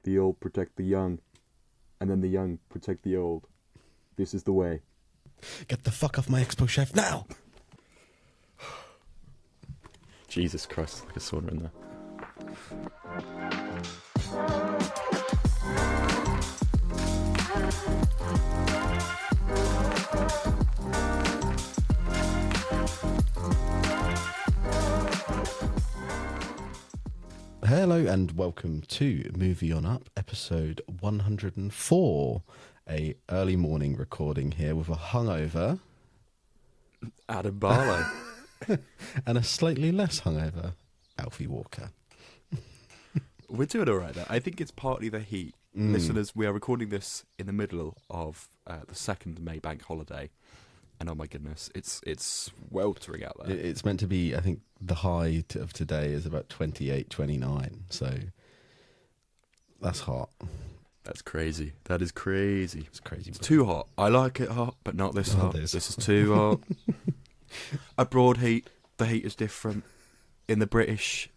the old protect the young, and then the young protect the old. This is the way. Get the fuck off my expo chef now! Jesus Christ, like a sauna in there. Hello and welcome to Movie On Up, episode 104. A early morning recording here with a hungover Adam Barlow. and a slightly less hungover Alfie Walker. We're doing all right there. I think it's partly the heat. Listeners, we are recording this in the middle of the second May bank holiday. And oh my goodness, it's weltering out there. It's meant to be, I think, the high of today is about 28, 29. So that's hot. That's crazy. That is crazy. It's crazy. It's too hot. I like it hot, but not this hot. This is too hot. Abroad heat, the heat is different. In the British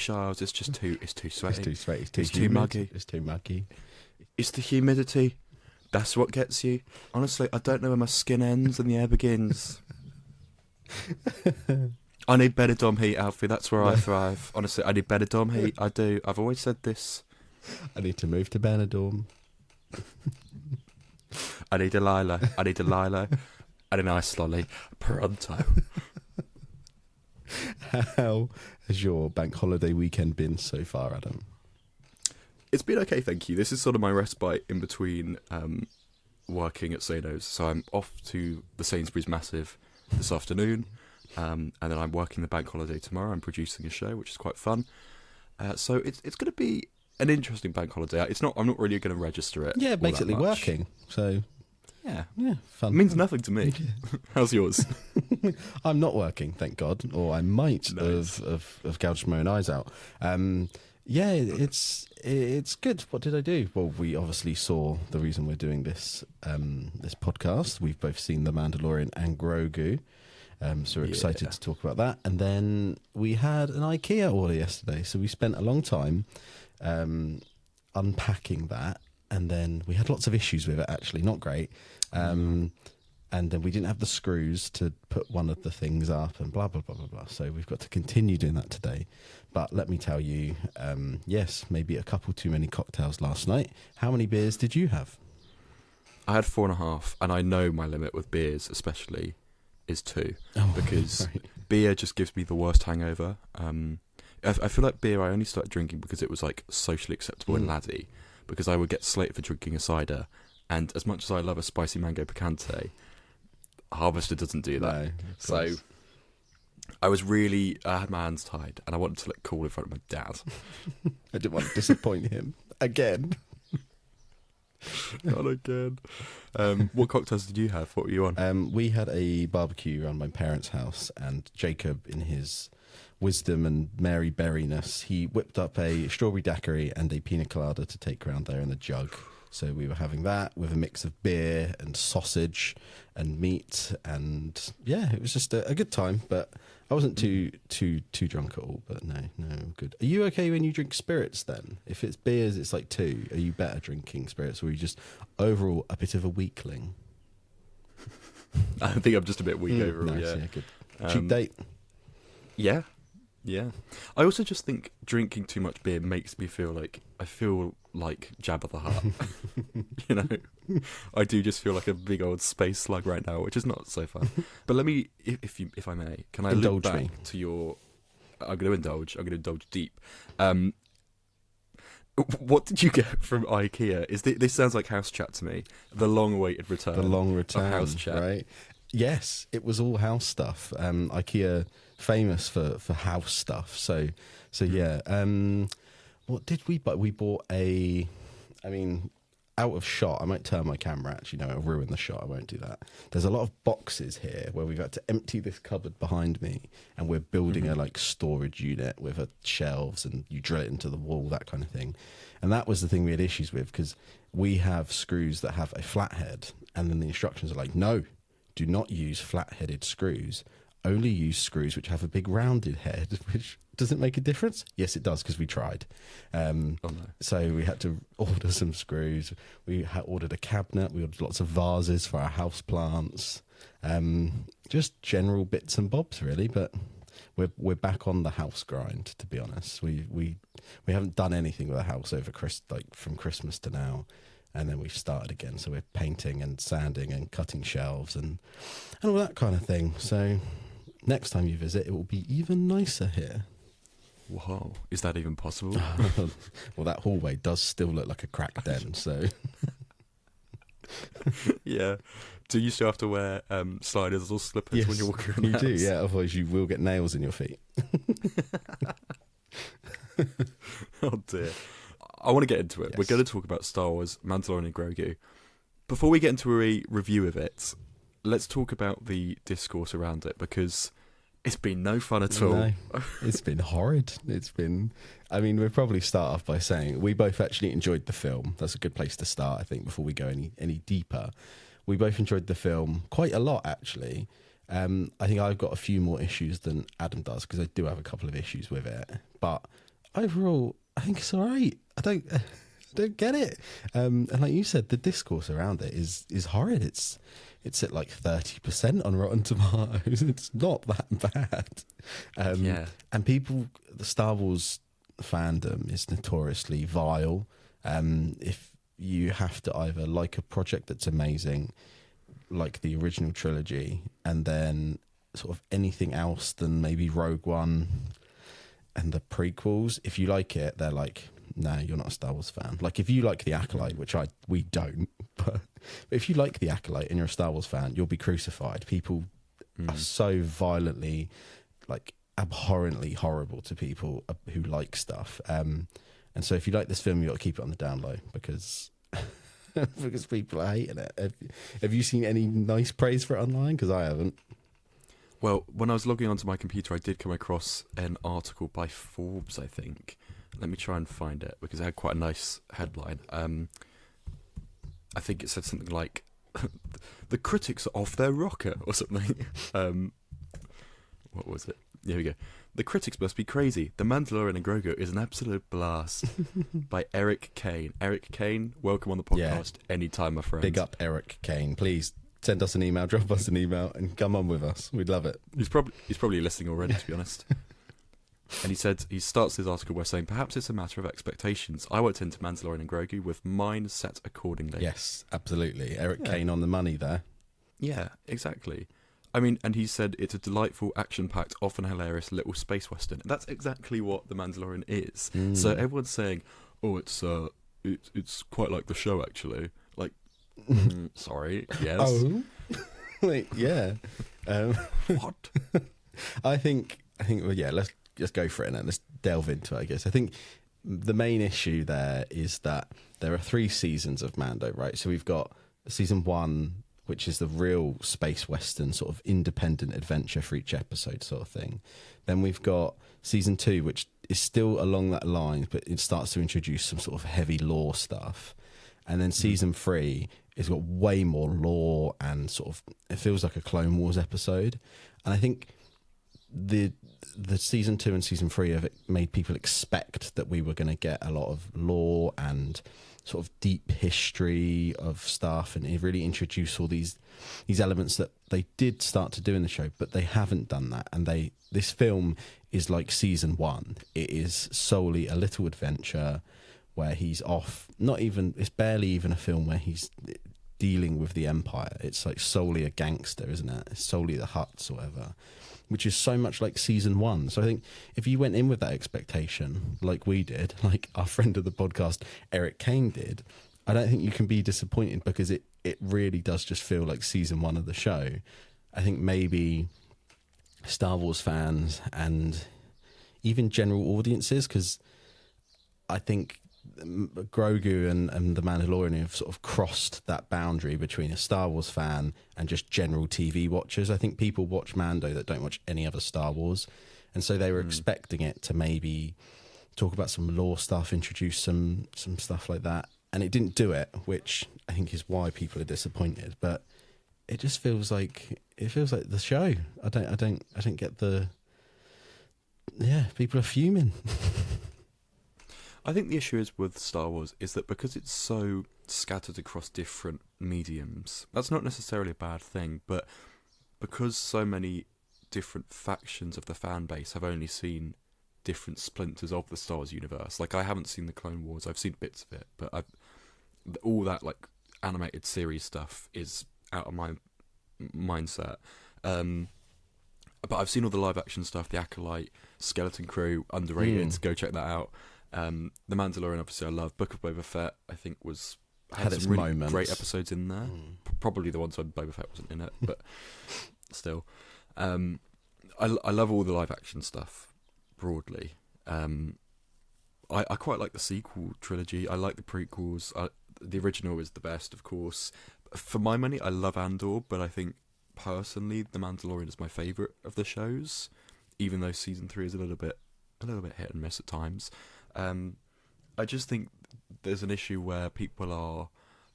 Isles, it's just too sweaty. It's too sweaty. It's too muggy. It's too muggy. It's the humidity. That's what gets you. Honestly, I don't know where my skin ends and the air begins. I need better dom heat, Alfie. That's where I thrive. Honestly, I need better dom heat. I do. I've always said this. I need to move to Benidorm. I need a Lilo. And a nice lolly. Pronto. How has your bank holiday weekend been so far, Adam? It's been okay, thank you. This is sort of my respite in between working at Sano's. So I'm off to the Sainsbury's Massive this afternoon, and then I'm working the bank holiday tomorrow. I'm producing a show, which is quite fun. So it's going to be an interesting bank holiday. I'm not really going to register it. Yeah, basically working. So yeah, fun. It means nothing to me. How's yours? I'm not working, thank God, or I might have gouged my own eyes out. Yeah, it's good. What did I do? Well, we obviously saw the reason we're doing this this podcast. We've both seen The Mandalorian and Grogu, so we're excited to talk about that. And then we had an IKEA order yesterday, so we spent a long time unpacking that. And then we had lots of issues with it, actually, not great. And then we didn't have the screws to put one of the things up and blah, blah, blah, blah, blah. So we've got to continue doing that today. But let me tell you, yes, maybe a couple too many cocktails last night. How many beers did you have? I had 4.5, and I know my limit with beers especially is 2. Because beer just gives me the worst hangover. I feel like beer I only started drinking because it was like socially acceptable in laddie. Because I would get slated for drinking a cider. And as much as I love a spicy mango picante, Harvester doesn't do that. No, so I had my hands tied and I wanted to look cool in front of my dad. I didn't want to disappoint him again. Not again. What cocktails did you have? What were you on? We had a barbecue around my parents' house, and Jacob, in his wisdom and Mary Berryness, he whipped up a strawberry daiquiri and a pina colada to take around there in a jug. So we were having that with a mix of beer and sausage and meat, and yeah, it was just a good time. But I wasn't too drunk at all. But no, good. Are you okay when you drink spirits then? If it's beers, it's like 2. Are you better drinking spirits, or are you just overall a bit of a weakling? I think I'm just a bit weak overall. Nice, yeah, good. Cheap date. Yeah. I also just think drinking too much beer makes me feel like Jabba the Hutt. You know, I do just feel like a big old space slug right now, which is not so fun. But let me, if I may, can I indulge look back me to your? I'm going to indulge deep. What did you get from IKEA? This sounds like house chat to me. The long-awaited return. Of house chat, right? Yes, it was all house stuff. IKEA famous for house stuff. So yeah. What did we buy? We bought out of shot. I might turn my camera. Actually, no, I'll ruin the shot. I won't do that. There's a lot of boxes here where we've had to empty this cupboard behind me, and we're building a storage unit with shelves, and you drill it into the wall, that kind of thing. And that was the thing we had issues with, because we have screws that have a flathead, and then the instructions are like, no, do not use flat-headed screws. only use screws which have a big rounded head, which doesn't make a difference. Yes, it does, because we tried. So we had to order some screws. We ordered a cabinet. We ordered lots of vases for our house plants. Just general bits and bobs, really. But we're back on the house grind, to be honest. We haven't done anything with the house over from Christmas to now. And then we've started again. So we're painting and sanding and cutting shelves and all that kind of thing. So next time you visit, it will be even nicer here. Whoa, is that even possible? Well, that hallway does still look like a crack den, so... Yeah. Do you still have to wear sliders or slippers when you're walking around the house? You do, yeah. Otherwise you will get nails in your feet. Oh, dear. I want to get into it. Yes. We're going to talk about Star Wars, Mandalorian and Grogu. Before we get into a review of it, let's talk about the discourse around it, because it's been no fun at all. No, it's been horrid. We'll probably start off by saying we both actually enjoyed the film. That's a good place to start, I think, before we go any deeper. We both enjoyed the film quite a lot, actually. I think I've got a few more issues than Adam does, because I do have a couple of issues with it. But overall, I think it's all right. I don't get it. And like you said, the discourse around it is horrid. It's at like 30% on Rotten Tomatoes. It's not that bad. And the Star Wars fandom is notoriously vile. If you have to either like a project that's amazing, like the original trilogy, and then sort of anything else than maybe Rogue One and the prequels, if you like it, they're like, no, you're not a Star Wars fan. Like, if you like The Acolyte, which we don't, but if you like The Acolyte and you're a Star Wars fan, you'll be crucified. People are so violently, like, abhorrently horrible to people who like stuff. And so if you like this film, you got to keep it on the down low, because because people are hating it. Have you seen any nice praise for it online? Because I haven't. Well, when I was logging onto my computer, I did come across an article by Forbes, I think. Let me try and find it, because it had quite a nice headline. I think it said something like, the critics are off their rocker, or something. What was it? Here we go. The critics must be crazy. The Mandalorian and Grogu is an absolute blast. By Eric Kane. Eric Kane, welcome on the podcast anytime, my friend. Big up Eric Kane. Please send us an email, drop us an email, and come on with us. We'd love it. He's probably listening already, to be honest. And he starts his article by saying, perhaps it's a matter of expectations. I went into Mandalorian and Grogu with mine set accordingly. Yes, absolutely. Eric Kane on the money there. Yeah, exactly. I mean, and he said it's a delightful, action-packed, often hilarious little space western. And that's exactly what The Mandalorian is. So everyone's saying, oh, it's quite like the show, actually. Like, sorry, yes. Oh, wait, yeah. What? I think. Well, yeah. Let's just go for it and let's delve into it, I guess. I think the main issue there is that there are 3 seasons of Mando, right? So we've got season 1, which is the real space western sort of independent adventure for each episode sort of thing. Then we've got season 2, which is still along that line, but it starts to introduce some sort of heavy lore stuff. And then season 3 has got way more lore and sort of, it feels like a Clone Wars episode. And I think the season 2 and season 3 of it made people expect that we were going to get a lot of lore and sort of deep history of stuff, and it really introduced all these elements that they did start to do in the show, but they haven't done that. And this film is like season 1. It is solely a little adventure where he's off. It's barely even a film where he's dealing with the Empire. It's like solely a gangster, isn't it? It's solely the Hutts or whatever, which is so much like season 1. So I think if you went in with that expectation, like we did, like our friend of the podcast, Eric Kane did, I don't think you can be disappointed, because it really does just feel like season 1 of the show. I think maybe Star Wars fans and even general audiences, because I think Grogu and The Mandalorian have sort of crossed that boundary between a Star Wars fan and just general TV watchers. I think people watch Mando that don't watch any other Star Wars, and so they were expecting it to maybe talk about some lore stuff, introduce some stuff like that, and it didn't do it, which I think is why people are disappointed. But it just feels like the show. I don't get the. Yeah, people are fuming. I think the issue is with Star Wars is that because it's so scattered across different mediums, that's not necessarily a bad thing, but because so many different factions of the fan base have only seen different splinters of the Star Wars universe. Like, I haven't seen the Clone Wars, I've seen bits of it, but all that like animated series stuff is out of my mindset. But I've seen all the live action stuff, The Acolyte, Skeleton Crew, underrated. Go check that out. The Mandalorian, obviously, I love. Book of Boba Fett, I think, had some really great episodes in there. Probably the ones when Boba Fett wasn't in it, but still. I love all the live action stuff broadly. I quite like the sequel trilogy. I like the prequels. The original is the best, of course. For my money, I love Andor, but I think personally, The Mandalorian is my favourite of the shows, even though season 3 is a little bit hit and miss at times. I just think there's an issue where people are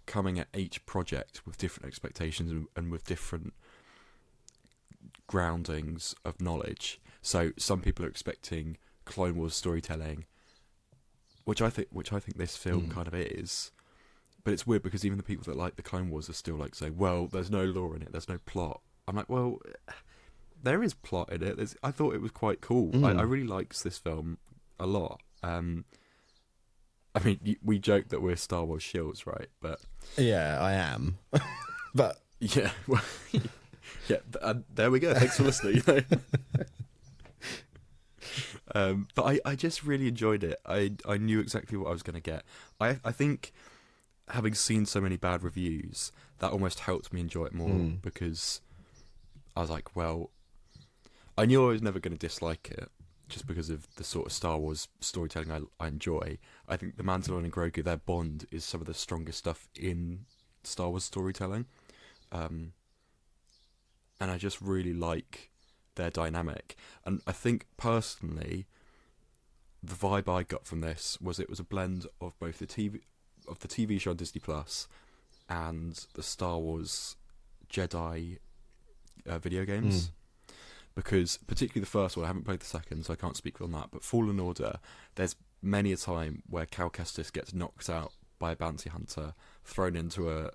coming at each project with different expectations and with different groundings of knowledge. So some people are expecting Clone Wars storytelling, which I think this film kind of is. But it's weird because even the people that like the Clone Wars are still like saying, well, there's no lore in it, there's no plot. I'm like, well, there is plot in it. I thought it was quite cool. I really liked this film a lot. I mean, we joke that we're Star Wars shills, right? But yeah, I am. But yeah, well, yeah. There we go. Thanks for listening. But I just really enjoyed it. I knew exactly what I was going to get. I think, having seen so many bad reviews, that almost helped me enjoy it more because I was like, well, I knew I was never going to dislike it just because of the sort of Star Wars storytelling I enjoy. I think the Mandalorian and Grogu, their bond is some of the strongest stuff in Star Wars storytelling. And I just really like their dynamic. And I think, personally, the vibe I got from this was it was a blend of both the TV show on Disney Plus and the Star Wars Jedi video games. Because particularly the first one, I haven't played the second, so I can't speak on that, but Fallen Order, there's many a time where Cal Kestis gets knocked out by a bounty hunter, thrown into a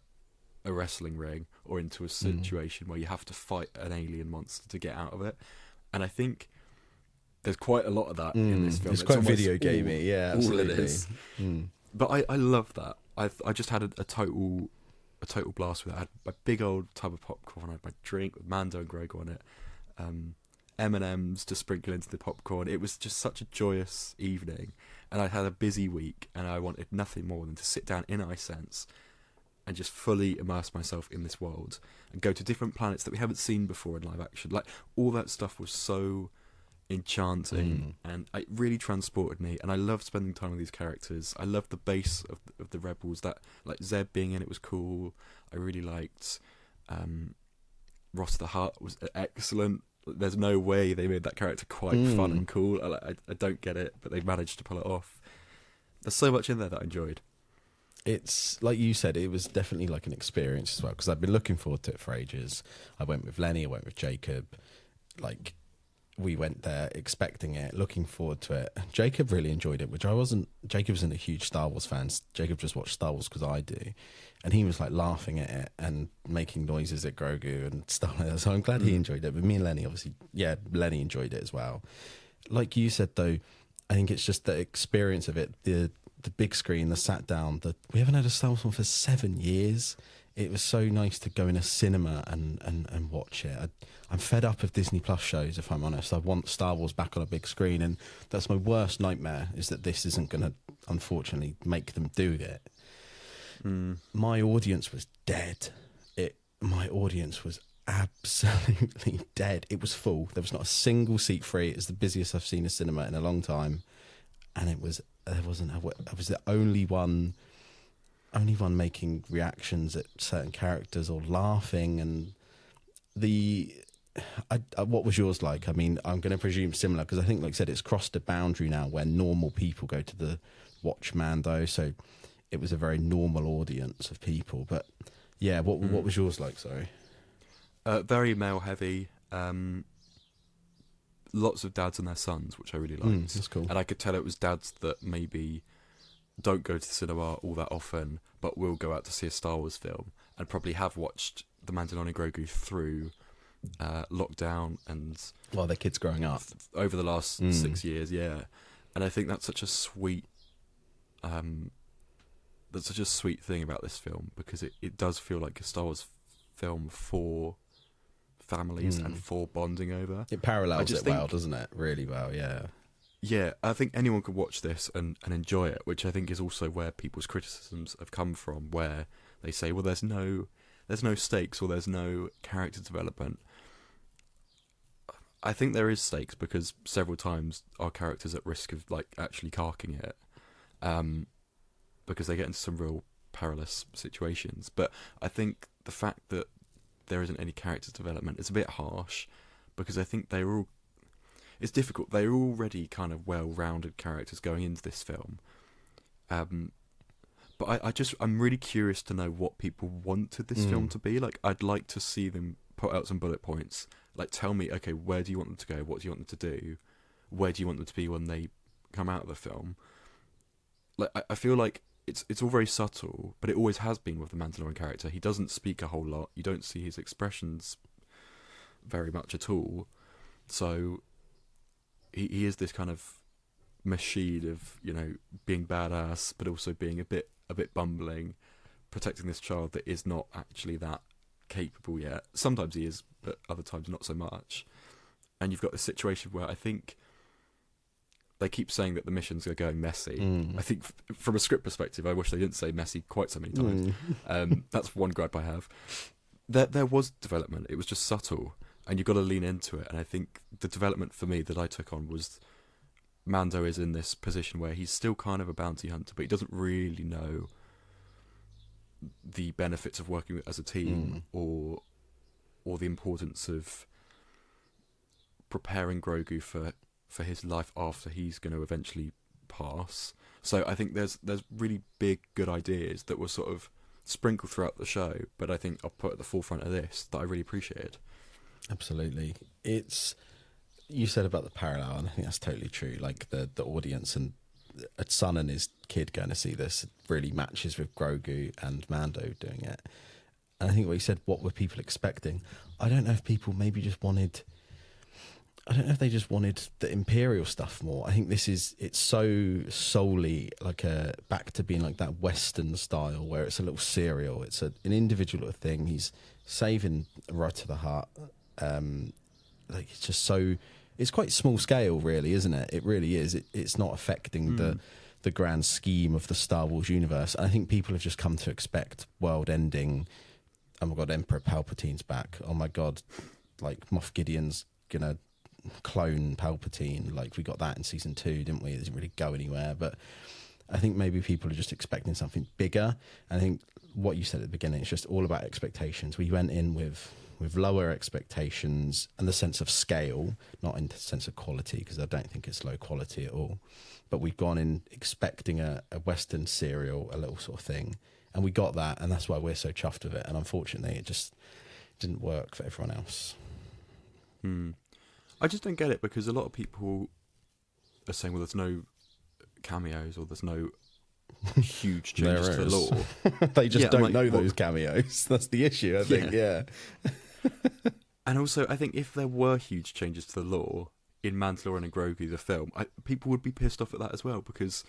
wrestling ring or into a situation where you have to fight an alien monster to get out of it. And I think there's quite a lot of that in this film. It's quite video gamey, yeah, absolutely. All it is. But I love that. I just had a total blast with it. I had my big old tub of popcorn, I had my drink with Mando and Grogu on it, M&Ms to sprinkle into the popcorn. It was just such a joyous evening, and I had a busy week, and I wanted nothing more than to sit down in iSense and just fully immerse myself in this world and go to different planets that we haven't seen before in live action. Like, all that stuff was so enchanting, and it really transported me, and I loved spending time with these characters. I loved the base of the Rebels. That, like, Zeb being in it was cool. I really liked Ross the Hutt was excellent. There's no way they made that character quite fun and cool. I don't get it, but they managed to pull it off. There's so much in there that I enjoyed. It's like you said, it was definitely like an experience as well, because I've been looking forward to it for ages. I went with Lenny, I went with Jacob. Like, we went there expecting it, looking forward to it. Jacob really enjoyed it, which I wasn't. Jacob isn't a huge Star Wars fan. Jacob just watched Star Wars because I do, and he was like laughing at it and making noises at Grogu and stuff like that. So I'm glad he enjoyed it. But me and Lenny, obviously, yeah, Lenny enjoyed it as well. Like you said, though, I think it's just the experience of it, the big screen, the sat down. We haven't had a Star Wars one for 7 years. It was so nice to go in a cinema and watch it. I'm fed up of Disney Plus shows, if I'm honest. I want Star Wars back on a big screen, and that's my worst nightmare, is that this isn't going to, unfortunately, make them do it. My audience was dead. My audience was absolutely dead. It was full. There was not a single seat free. It was the busiest I've seen a cinema in a long time, and I was the only one making reactions at certain characters or laughing. And what was yours like? I mean, I'm going to presume similar, because I think, like I said, it's crossed a boundary now where normal people go to the watch Mando, so it was a very normal audience of people. But yeah, what was yours like? Sorry. Very male heavy. Lots of dads and their sons, which I really liked. That's cool. And I could tell it was dads that maybe don't go to the cinema all that often, but will go out to see a Star Wars film, and probably have watched The Mandalorian Grogu through lockdown and Well, their kids growing up over the last 6 years, yeah. And I think that's such a sweet, thing about this film, because it does feel like a Star Wars film for families and for bonding over. It parallels it well, doesn't it? Really well, yeah. Yeah, I think anyone could watch this and enjoy it, which I think is also where people's criticisms have come from, where they say, well, there's no stakes, or there's no character development. I think there is stakes, because several times our character's at risk of like actually carking it, because they get into some real perilous situations. But I think the fact that there isn't any character development is a bit harsh, because I think it's difficult. They're already kind of well-rounded characters going into this film. But I'm really curious to know what people wanted this film to be. Like, I'd like to see them put out some bullet points. Like, tell me, okay, where do you want them to go? What do you want them to do? Where do you want them to be when they come out of the film? Like, I feel like it's all very subtle, but it always has been with the Mandalorian character. He doesn't speak a whole lot. You don't see his expressions very much at all. So he is this kind of machine of, being badass, but also being a bit bumbling, protecting this child that is not actually that capable yet. Sometimes he is, but other times not so much. And you've got this situation where I think they keep saying that the missions are going messy. I think from a script perspective, I wish they didn't say messy quite so many times. That's one gripe I have. There was development. It was just subtle, and you've got to lean into it. And I think the development for me that I took on was Mando is in this position where he's still kind of a bounty hunter, but he doesn't really know the benefits of working as a team or the importance of preparing Grogu for his life after he's going to eventually pass. So I think there's really big, good ideas that were sort of sprinkled throughout the show, but I think I'll put at the forefront of this that I really appreciated. Absolutely. You said about the parallel, and I think that's totally true. Like the audience and a son and his kid going to see this really matches with Grogu and Mando doing it. And I think what you said, what were people expecting? I don't know if people maybe just wanted... I don't know if they just wanted the Imperial stuff more. I think it's so solely like back to being like that Western style where it's a little serial. It's an individual little thing. He's saving right to the heart. Like it's just so... It's quite small scale, really, isn't it? It really is. It's not affecting the grand scheme of the Star Wars universe. And I think people have just come to expect world-ending. Oh my God, Emperor Palpatine's back. Oh my God, like Moff Gideon's gonna clone Palpatine. Like we got that in season 2, didn't we? It didn't really go anywhere. But I think maybe people are just expecting something bigger. And I think what you said at the beginning, it's just all about expectations. We went in with lower expectations and the sense of scale, not in the sense of quality, because I don't think it's low quality at all. But we've gone in expecting a Western serial, a little sort of thing, and we got that, and that's why we're so chuffed with it. And unfortunately, it just didn't work for everyone else. I just don't get it, because a lot of people are saying, well, there's no cameos or there's no huge changes to the lore. They just don't know those cameos. That's the issue, I think, yeah. And also, I think if there were huge changes to the lore in Mandalorian and Grogu, the film, people would be pissed off at that as well, because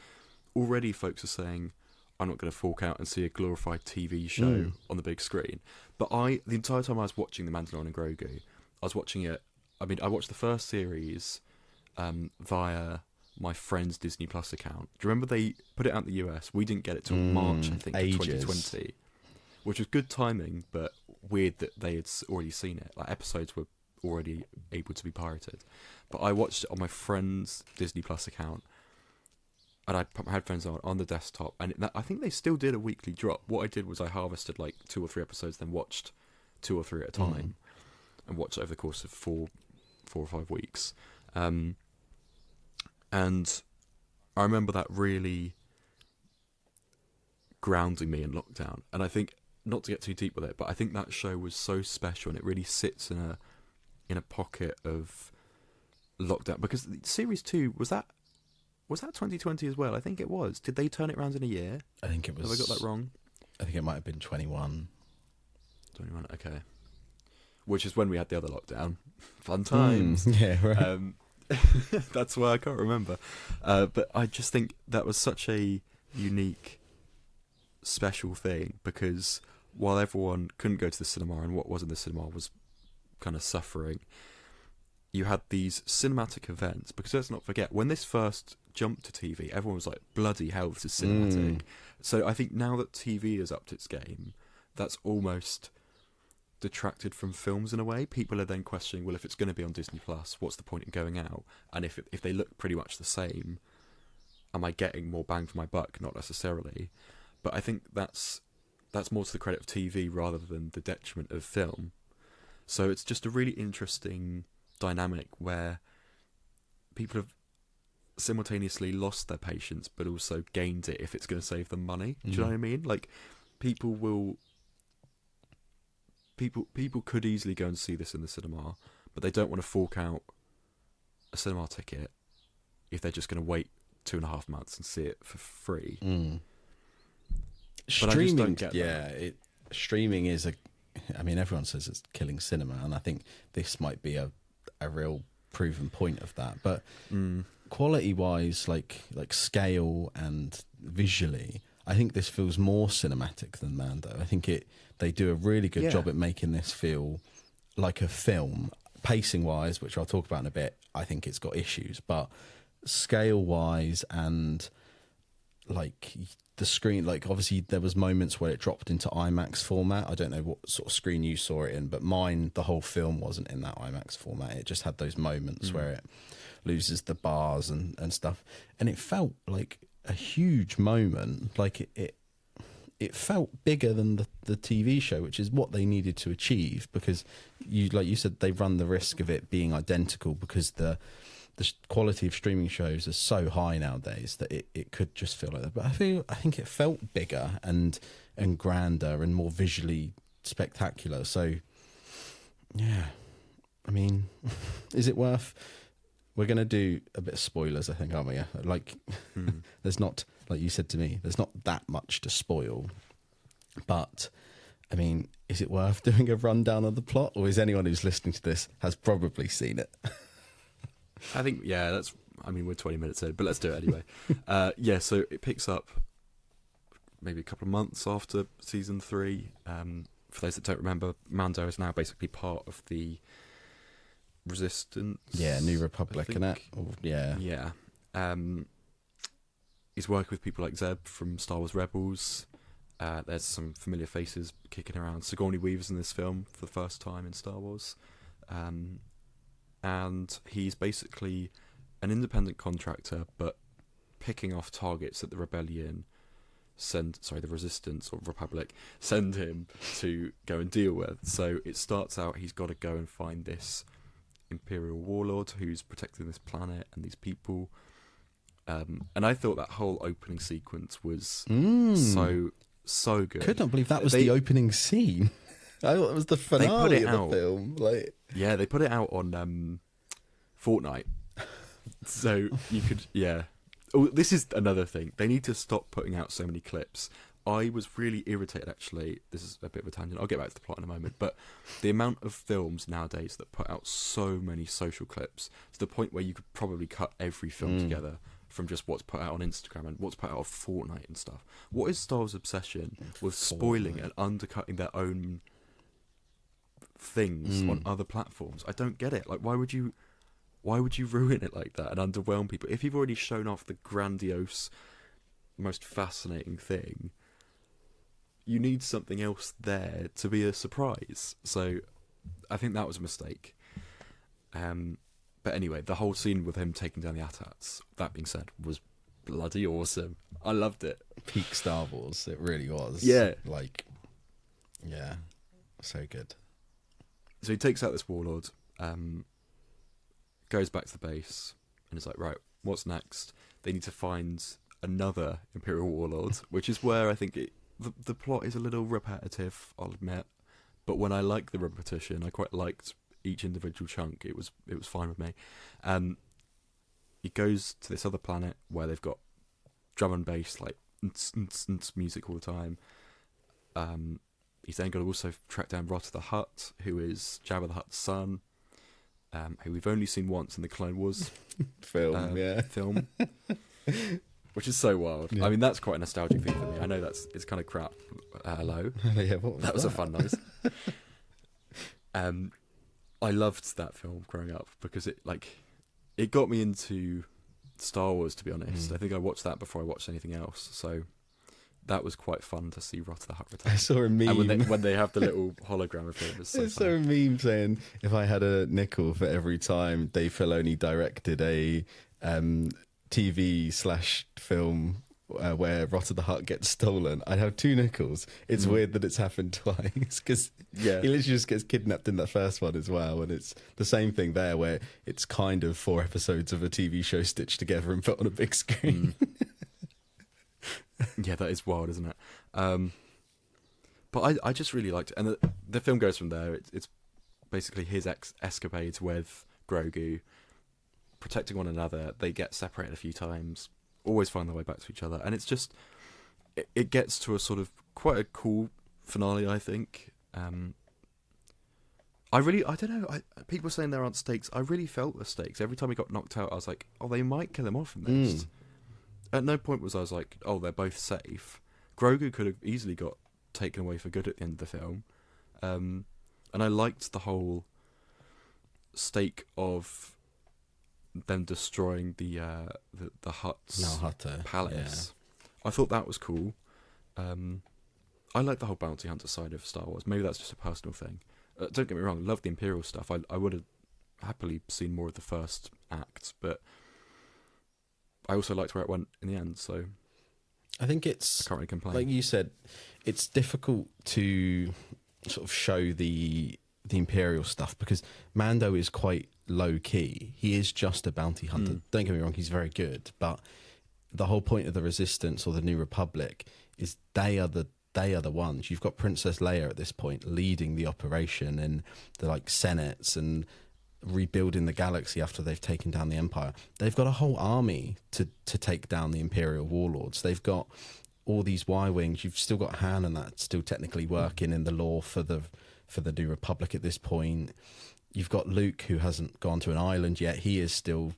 already folks are saying, I'm not going to fork out and see a glorified TV show on the big screen. But the entire time I was watching The Mandalorian and Grogu, I was watching it, I watched the first series via my friend's Disney Plus account. Do you remember they put it out in the US? We didn't get it till March, I think, of 2020. Which was good timing, but weird that they had already seen it. Like, episodes were already able to be pirated. But I watched it on my friend's Disney Plus account, and I put my headphones on the desktop, and I think they still did a weekly drop. What I did was I harvested like 2 or 3 episodes, then watched 2 or 3 at a time, and watched it over the course of 4 or 5 weeks. And I remember that really grounding me in lockdown. And I think not to get too deep with it, but I think that show was so special, and it really sits in a pocket of lockdown, because series 2 was that 2020 as well? I think it was. Did they turn it around in a year? I think it was. Have I got that wrong? I think it might have been 21. 21, okay. Which is when we had the other lockdown. Fun times. Yeah, right. That's why I can't remember. But I just think that was such a unique, special thing, because while everyone couldn't go to the cinema and what was in the cinema was kind of suffering, you had these cinematic events. Because let's not forget, when this first jumped to TV, everyone was like, bloody hell, this is cinematic. So I think now that TV has upped its game, that's almost detracted from films in a way. People are then questioning, well, if it's going to be on Disney Plus, what's the point in going out? And if they look pretty much the same, am I getting more bang for my buck? Not necessarily. But I think that's more to the credit of TV rather than the detriment of film. So it's just a really interesting dynamic where people have simultaneously lost their patience but also gained it if it's going to save them money. Do you know what I mean? Like, people could easily go and see this in the cinema, but they don't want to fork out a cinema ticket if they're just going to wait 2.5 months and see it for free. But I just don't get that. Streaming is I mean, everyone says it's killing cinema, and I think this might be a real proven point of that. But quality-wise, like scale and visually, I think this feels more cinematic than Mando. I think they do a really good job at making this feel like a film. Pacing-wise, which I'll talk about in a bit, I think it's got issues, but scale-wise and like the screen, like obviously there was moments where it dropped into IMAX format. I don't know what sort of screen you saw it in, but mine, the whole film wasn't in that IMAX format. It just had those moments where it loses the bars and stuff, and it felt like a huge moment. Like it felt bigger than the TV show, which is what they needed to achieve, because like you said, they run the risk of it being identical, because the quality of streaming shows is so high nowadays that it could just feel like that. But I think it felt bigger and grander and more visually spectacular. So yeah, I mean, is it worth? We're going to do a bit of spoilers, I think, aren't we? Like, there's not, like you said to me, there's not that much to spoil. But, I mean, is it worth doing a rundown of the plot? Or is anyone who's listening to this has probably seen it? I think, we're 20 minutes in, but let's do it anyway. So it picks up maybe a couple of months after season 3. For those that don't remember, Mando is now basically part of the Resistance. Yeah, New Republic and that. Yeah. He's working with people like Zeb from Star Wars Rebels. There's some familiar faces kicking around. Sigourney Weaver's in this film for the first time in Star Wars. And he's basically an independent contractor, but picking off targets that the the Resistance or Republic send him to go and deal with. So it starts out, he's got to go and find this Imperial warlord who's protecting this planet and these people. And I thought that whole opening sequence was so good. Could not believe that was the opening scene. I thought it was the finale of the film. Yeah, they put it out on Fortnite. So you could, Oh, this is another thing. They need to stop putting out so many clips. I was really irritated, actually. This is a bit of a tangent. I'll get back to the plot in a moment. But the amount of films nowadays that put out so many social clips, to the point where you could probably cut every film together from just what's put out on Instagram and what's put out on Fortnite and stuff. What is Star Wars' obsession with spoiling and undercutting their own things on other platforms? I don't get it. Like, why would you ruin it like that and underwhelm people? If you've already shown off the grandiose, most fascinating thing, you need something else there to be a surprise. So I think that was a mistake. But anyway, the whole scene with him taking down the AT-ATs, that being said, was bloody awesome. I loved it. Peak Star Wars, it really was. Yeah. So good. So he takes out this warlord, goes back to the base, and is like, right, what's next? They need to find another Imperial warlord, which is where I think the plot is a little repetitive, I'll admit, but when I like the repetition, I quite liked each individual chunk. It was fine with me. He goes to this other planet where they've got drum and bass, like music all the time. He's then got to also track down Rot of the Hutt, who is Jabba the Hutt's son, who we've only seen once in the Clone Wars film, which is so wild. Yeah. I mean, that's quite a nostalgic thing for me. I know it's kind of crap. Hello, yeah, what was that was a fun noise. I loved that film growing up because it got me into Star Wars, to be honest. I think I watched that before I watched anything else, so that was quite fun to see Rot of the Hutt return. I saw a meme. And when they have the little hologram of him, it's so a meme saying, if I had a nickel for every time Dave Filoni directed a TV/film where Rot of the Hutt gets stolen, I'd have 2 nickels. It's weird that it's happened twice, because he literally just gets kidnapped in that first one as well, and it's the same thing there, where it's kind of 4 episodes of a TV show stitched together and put on a big screen. Yeah, that is wild, isn't it? But I just really liked it, and the film goes from there. It's basically his escapades with Grogu, protecting one another. They get separated a few times, always find their way back to each other, and it's just it gets to a sort of quite a cool finale, I think. I don't know. People saying there aren't stakes. I really felt the stakes every time he got knocked out. I was like, oh, they might kill him off in this. At no point was I was like, oh, they're both safe. Grogu could have easily got taken away for good at the end of the film, and I liked the whole stake of them destroying the Hutt's palace. Yeah. I thought that was cool. I like the whole bounty hunter side of Star Wars. Maybe that's just a personal thing. Don't get me wrong, love the Imperial stuff. I would have happily seen more of the first act, but I also liked where it went in the end, so I think I can't really complain. Like you said, it's difficult to sort of show the Imperial stuff because Mando is quite low key. He is just a bounty hunter. Don't get me wrong, he's very good, but the whole point of the Resistance or the New Republic is they are the ones. You've got Princess Leia at this point leading the operation and the senates and rebuilding the galaxy after they've taken down the Empire. They've got a whole army to take down the Imperial warlords. They've got all these Y-wings. You've still got Han and that still technically working in the lore for the New Republic at this point. You've got Luke, who hasn't gone to an island yet. He is still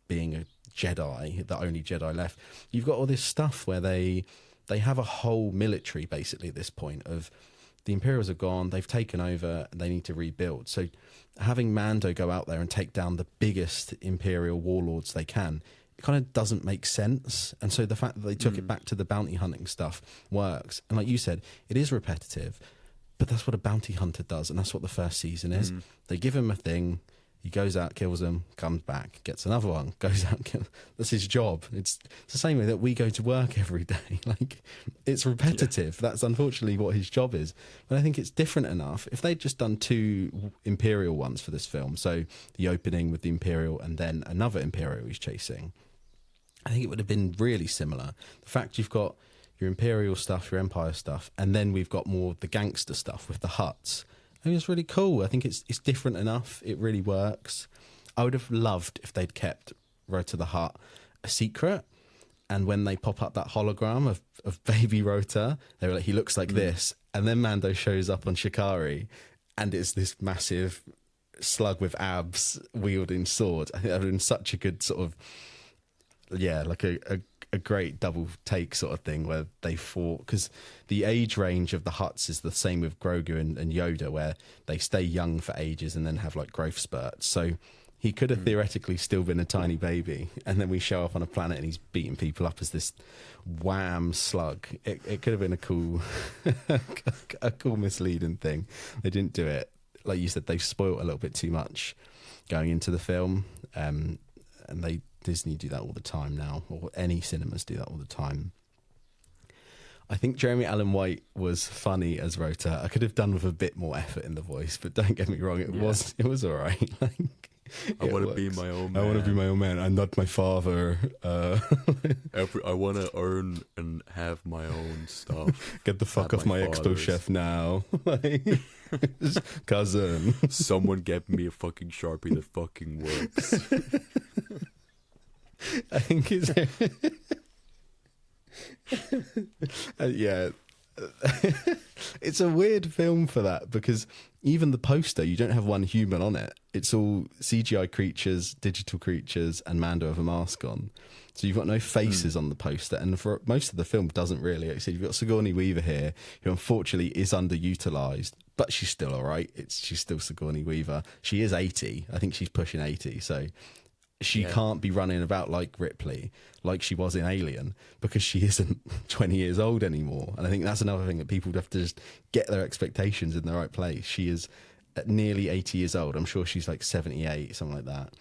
being a Jedi, the only Jedi left. You've got all this stuff where they have a whole military basically at this point of the Imperials are gone, they've taken over, and they need to rebuild. So having Mando go out there and take down the biggest Imperial warlords they can, it kind of doesn't make sense. And so the fact that they took it back to the bounty hunting stuff works. And like you said, it is repetitive, but that's what a bounty hunter does, and that's what the first season is. They give him a thing, he goes out, kills them, comes back, gets another one, goes out, that's his job. It's the same way that we go to work every day. It's repetitive. Yeah. That's unfortunately what his job is. But I think it's different enough. If they'd just done 2 Imperial ones for this film, so the opening with the Imperial and then another Imperial he's chasing, I think it would have been really similar. The fact you've got your Imperial stuff, your Empire stuff, and then we've got more of the gangster stuff with the Hutts. I think it's really cool. I think it's different enough. It really works. I would have loved if they'd kept Rota the Hutt a secret. And when they pop up that hologram of baby Rota, they were like, he looks like this. And then Mando shows up on Shikari and it's this massive slug with abs wielding swords. I think that would have been such a good sort of, a great double take sort of thing where they fought, because the age range of the Hutts is the same with Grogu and Yoda, where they stay young for ages and then have growth spurts. So he could have theoretically still been a tiny baby, and then we show up on a planet and he's beating people up as this wham slug. It could have been a cool misleading thing. They didn't do it. Like you said, they've spoiled a little bit too much going into the film, and Disney do that all the time now, or any cinemas do that all the time. I think Jeremy Allen White was funny as Rota. I could have done with a bit more effort in the voice, but don't get me wrong, it was all right. I want to be my own man. I want to be my own man. I'm not my father. I want to earn and have my own stuff. Get the fuck off my expo chef now. Cousin. Someone get me a fucking Sharpie that fucking works. I think it's... yeah. It's a weird film for that, because even the poster, you don't have one human on it. It's all CGI creatures, digital creatures, and Mando with a mask on. So you've got no faces on the poster, and for most of the film doesn't really. So you've got Sigourney Weaver here, who unfortunately is underutilized, but she's still all right. She's still Sigourney Weaver. She is 80. I think she's pushing 80, so she can't be running about like Ripley, like she was in Alien, because she isn't 20 years old anymore. And I think that's another thing that people have to just get their expectations in the right place. She is at nearly 80 years old. I'm sure she's like 78, something like that.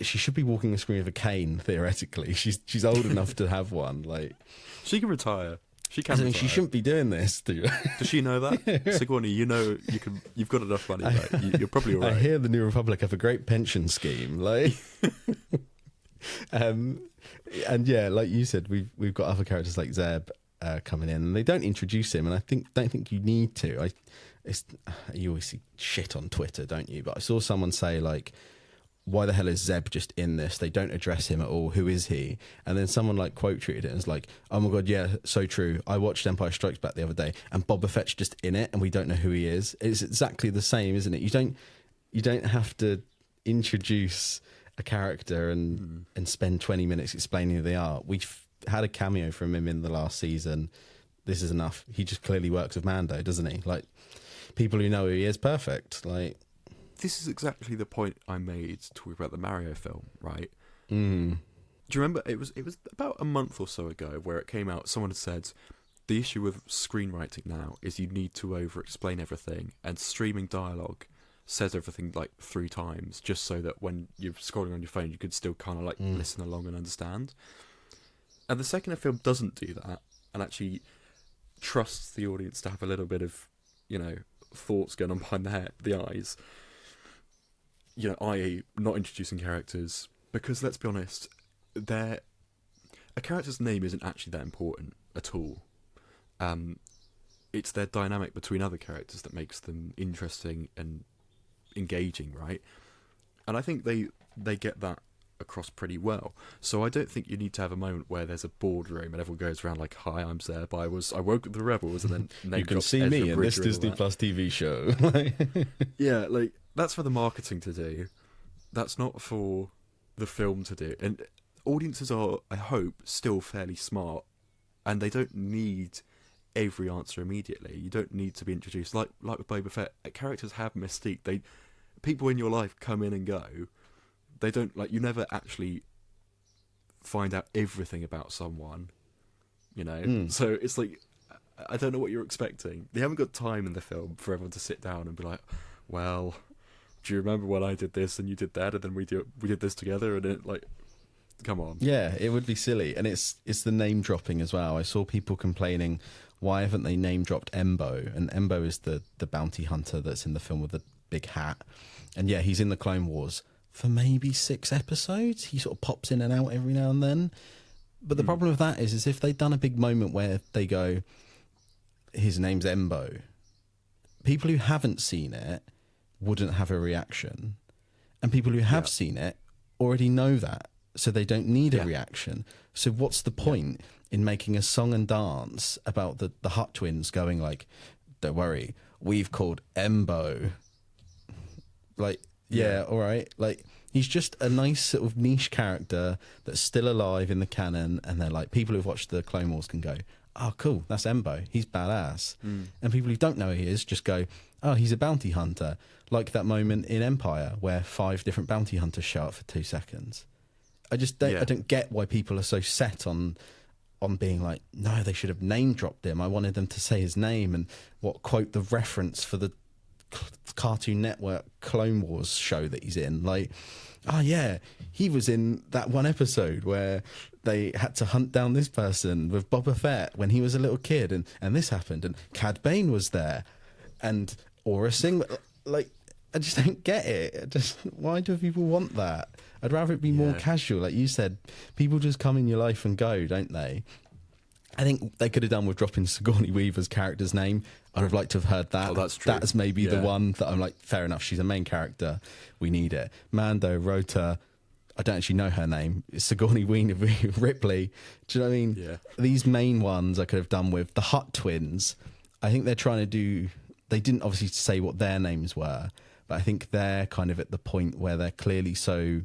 She should be walking the screen with a cane, theoretically. She's old enough to have one. Like, she can retire. She can. I mean, she shouldn't be doing this. Does she know that? Sigourney, you know you've got enough money. Right? You're probably all right. I hear the New Republic have a great pension scheme. Like, and yeah, like you said, we've got other characters like Zeb coming in, and they don't introduce him, and I don't think you need to. You always see shit on Twitter, don't you? But I saw someone say, like, why the hell is Zeb just in this? They don't address him at all. Who is he? And then someone like quote tweeted it and was like, oh my god, yeah, so true. I watched Empire Strikes Back the other day, and Boba Fett's just in it, and we don't know who he is. It's exactly the same, isn't it? You don't have to introduce a character and spend 20 minutes explaining who they are. We've had a cameo from him in the last season. This is enough. He just clearly works with Mando, doesn't he? Like, people who know who he is, perfect. Like, this is exactly the point I made talking about the Mario film, right? Mm. Do you remember, it was about a month or so ago where it came out, someone had said, the issue with screenwriting now is you need to over-explain everything, and streaming dialogue says everything like 3 times, just so that when you're scrolling on your phone, you could still kind of like listen along and understand. And the second a film doesn't do that, and actually trusts the audience to have a little bit of, thoughts going on behind the eyes, i.e. not introducing characters, because let's be honest, a character's name isn't actually that important at all. It's their dynamic between other characters that makes them interesting and engaging, right? And I think they get that across pretty well. So I don't think you need to have a moment where there's a boardroom and everyone goes around like, "Hi, I'm Zeb. I woke with the rebels," and then you can see me in this Disney Plus TV show. Yeah, like, that's for the marketing to do. That's not for the film to do. And audiences are, I hope, still fairly smart, and they don't need every answer immediately. You don't need to be introduced like with Boba Fett. Characters have mystique. People in your life come in and go. They don't, like, you never actually find out everything about someone, So it's like, I don't know what you're expecting. They haven't got time in the film for everyone to sit down and be like, well, do you remember when I did this and you did that, and then we did this together, and it, like, come on. Yeah, it would be silly. And it's the name dropping as well. I saw people complaining, why haven't they name dropped Embo? And Embo is the bounty hunter that's in the film with the big hat. And yeah, he's in the Clone Wars for maybe 6 episodes. He sort of pops in and out every now and then. But the problem with that is if they'd done a big moment where they go, his name's Embo, people who haven't seen it wouldn't have a reaction. And people who have seen it already know that, so they don't need a reaction. So what's the point in making a song and dance about the Hutt twins going like, don't worry, we've called Embo. Like, yeah, all right. Like, he's just a nice sort of niche character that's still alive in the canon, and they're like, people who've watched the Clone Wars can go, oh, cool, that's Embo. He's badass. And people who don't know who he is just go, oh, he's a bounty hunter. Like that moment in Empire where 5 different bounty hunters show up for 2 seconds. I just don't. I don't get why people are so set on being like, no, they should have name dropped him. I wanted them to say his name and quote the reference for the Cartoon Network Clone Wars show that he's in. Like, oh yeah, he was in that one episode where they had to hunt down this person with Boba Fett when he was a little kid, and this happened, and Cad Bane was there, and Aura Singh. Like, I just don't get it. Why do people want that? I'd rather it be more casual. Like you said, people just come in your life and go, don't they? I think they could have done with dropping Sigourney Weaver's character's name. I'd have liked to have heard that. Oh, that's true. That's maybe the one that I'm like, fair enough, she's a main character. We need it. Mando, Rota, I don't actually know her name. It's Sigourney Weaver, Ripley. Do you know what I mean? Yeah. These main ones I could have done with. The Hutt twins, I think they're trying to do... They didn't obviously say what their names were, but I think they're kind of at the point where they're clearly so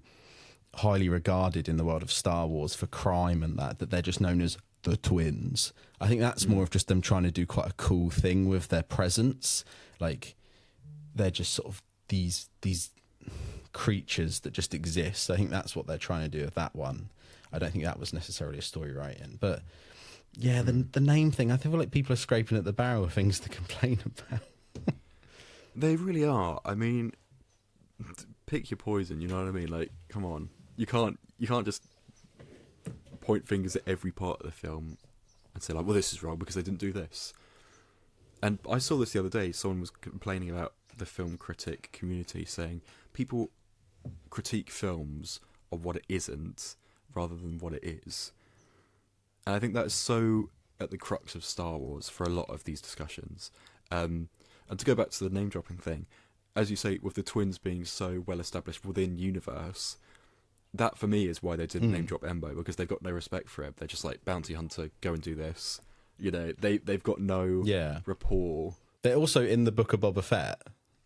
highly regarded in the world of Star Wars for crime and that they're just known as the twins. I think that's more of just them trying to do quite a cool thing with their presence. Like, they're just sort of these creatures that just exist. I think that's what they're trying to do with that one. I don't think that was necessarily a story writing, but yeah, the name thing, I feel like people are scraping at the barrel of things to complain about. They really are. I mean, pick your poison, you know what I mean? Like, come on. You can't just point fingers at every part of the film and say, like, well, this is wrong because they didn't do this. And I saw this the other day. Someone was complaining about the film critic community, saying people critique films of what it isn't rather than what it is. And I think that is so at the crux of Star Wars for a lot of these discussions. And to go back to the name-dropping thing, as you say, with the twins being so well-established within universe, that for me is why they didn't name-drop Embo, because they've got no respect for it. They're just like, bounty hunter, go and do this. You know, they've got no rapport. They're also in the Book of Boba Fett.